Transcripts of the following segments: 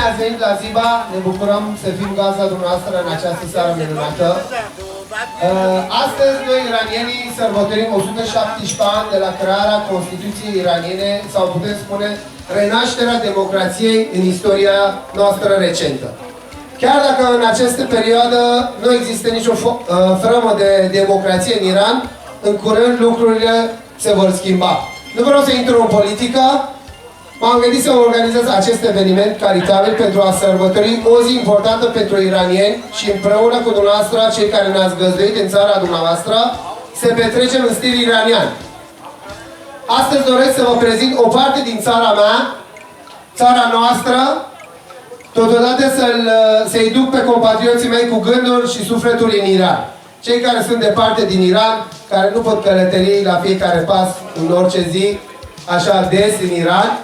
ați venit la Ziba, ne bucurăm să fim gazda dumneavoastră în această seară minunată. Astăzi noi iranienii sărbătorim 117 ani de la crearea Constituției iraniene, sau putem spune renașterea democrației în istoria noastră recentă. Chiar dacă în această perioadă nu există nicio frămă de democrație în Iran, în curând lucrurile se vor schimba. Nu vreau să intru în politică, m-am gândit să organizez acest eveniment caritabil pentru a sărbători o zi importantă pentru iranieni și împreună cu dumneavoastră, cei care ne-ați găzduit în țara dumneavoastră, să petrecem în stil iranian. Astăzi doresc să vă prezint o parte din țara mea, țara noastră, totodată să-i duc pe compatrioții mei cu gândul și sufletul în Iran. Cei care sunt departe din Iran, care nu pot călători la fiecare pas în orice zi, așa des în Iran.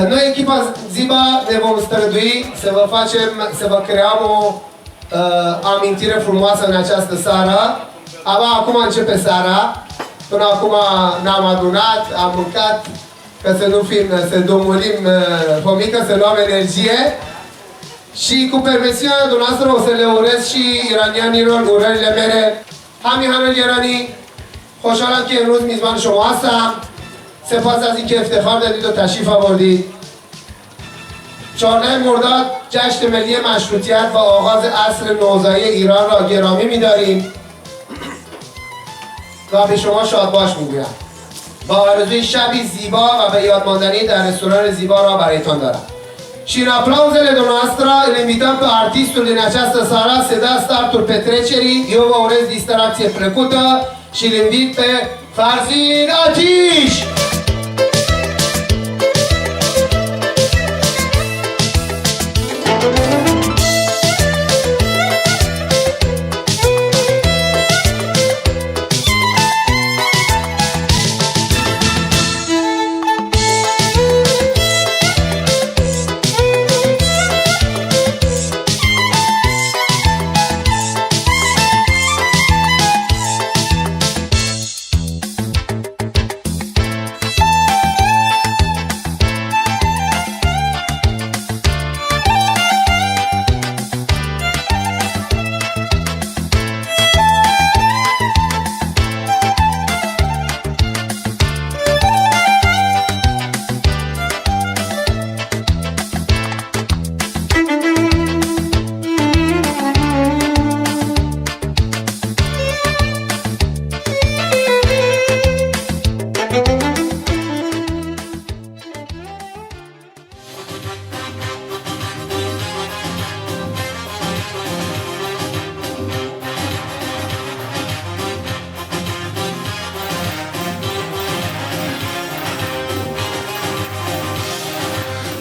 Noi, echipa Ziba, ne vom strădui să vă creăm o amintire frumoasă în această seară. Acum începe seara. Până acum n-am adunat, am mâncat, că să domolim fomică, să luăm energie. Și cu permisiunea dumneavoastră o să le urez și iranianilor urările mele. Hamihanul Irani, خوشحالم که امروز میزبان شما هستم. سپاس از اینکه افتخار دادید و تشریف آوردید. 14 مرداد جشن ملی مشروطیت و آغاز عصر نوزایی ایران را گرامی می‌داریم و به شما شادباش می‌گویم. با آرزوی شبی زیبا و به یاد ماندنی در رستوران زیبا را برایتان دارم. Și în aplauzele dumneavoastră îl invităm pe artistul din această seară să dea startul petrecerii. Eu vă urez distracție plăcută și îl invit pe Farzin Atish!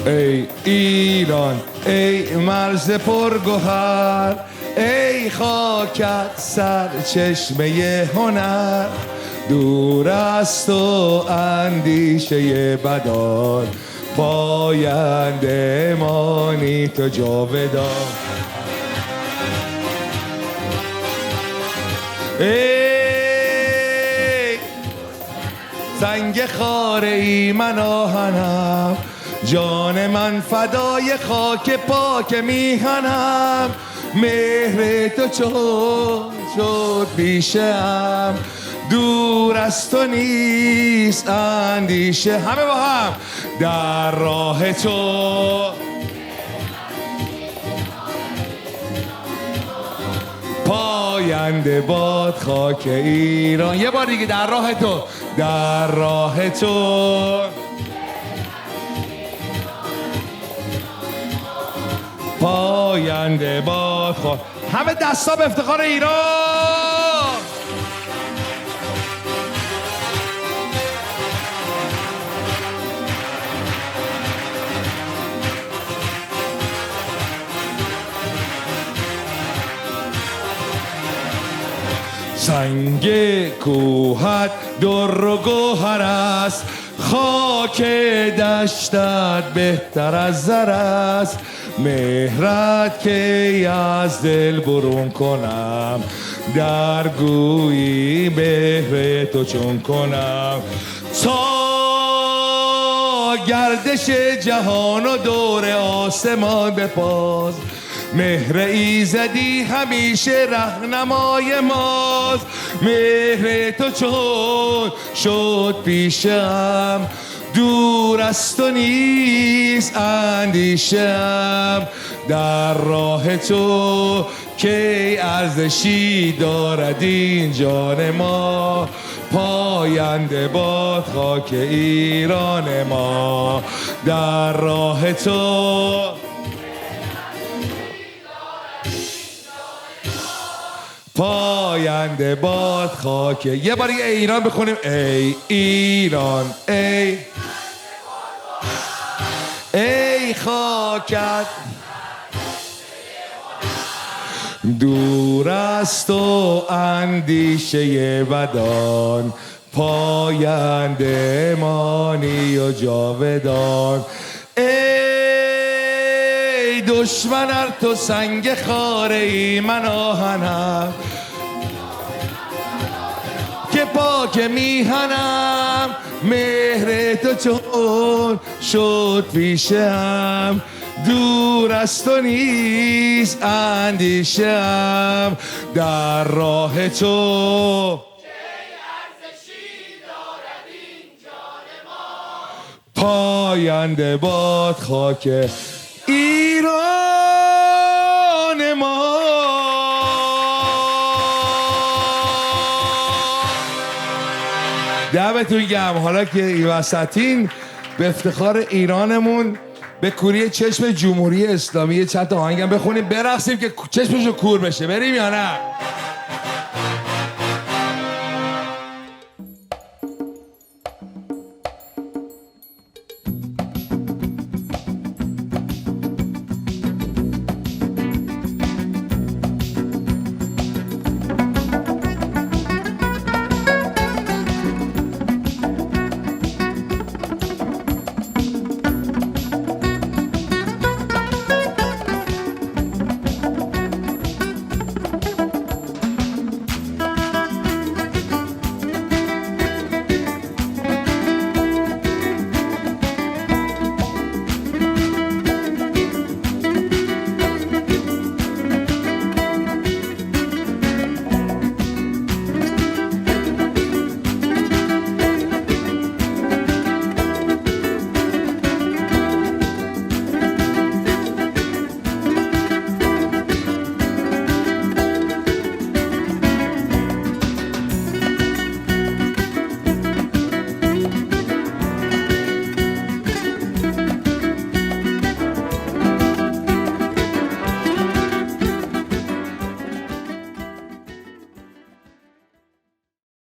ای ایران ای مرز پرگوهر ای خاکت سرچشمه هنر دور از تو اندیشه بدان پاینده مانی تو جاودان ای سنگ خاره ای من آهنم جان من فدای خاک پاک میهنم مهر تو چون شد پیشم دور از تو نیست اندیشه همه با هم در راه تو پاینده باد خاک ایران یه بار دیگه در راه تو در راه تو پاینده باد خود همه دستا به افتخار ایران سنگ کوهت در و گوهر است خاک دشتت بهتر از زر است مهرت که از دل برون کنم در گویی مهر تو چون کنم تا گردش جهان و دور آسمان بپاس. مهر ایزدی همیشه رهنمای ماست. مهر تو چون شد پیشم دور از تو نیست اندیشم. در راه تو که ارزشی دارد این جان ما. پاینده باد خاک ایران ما. در راه تو پاینده باد خاک. یه بار ای ایران بخونیم. ای ایران ای خاکت دور از تو اندیشه بدان. پاینده مانی و جاودان. ای دشمن ار تو سنگ خاره ای من آهنم که پاک میهنم. مهر تو چون شد پیشم دور از تو نیست اندیشم. در راه تو پاینده باد خاک ایران ما. دمتون گرم. حالا که این وسطین به افتخار ایرانمون به کوری چشم جمهوری اسلامی چند تا آهنگم بخونیم برقصیم که چشمشو کور بشه. بریم یا نه؟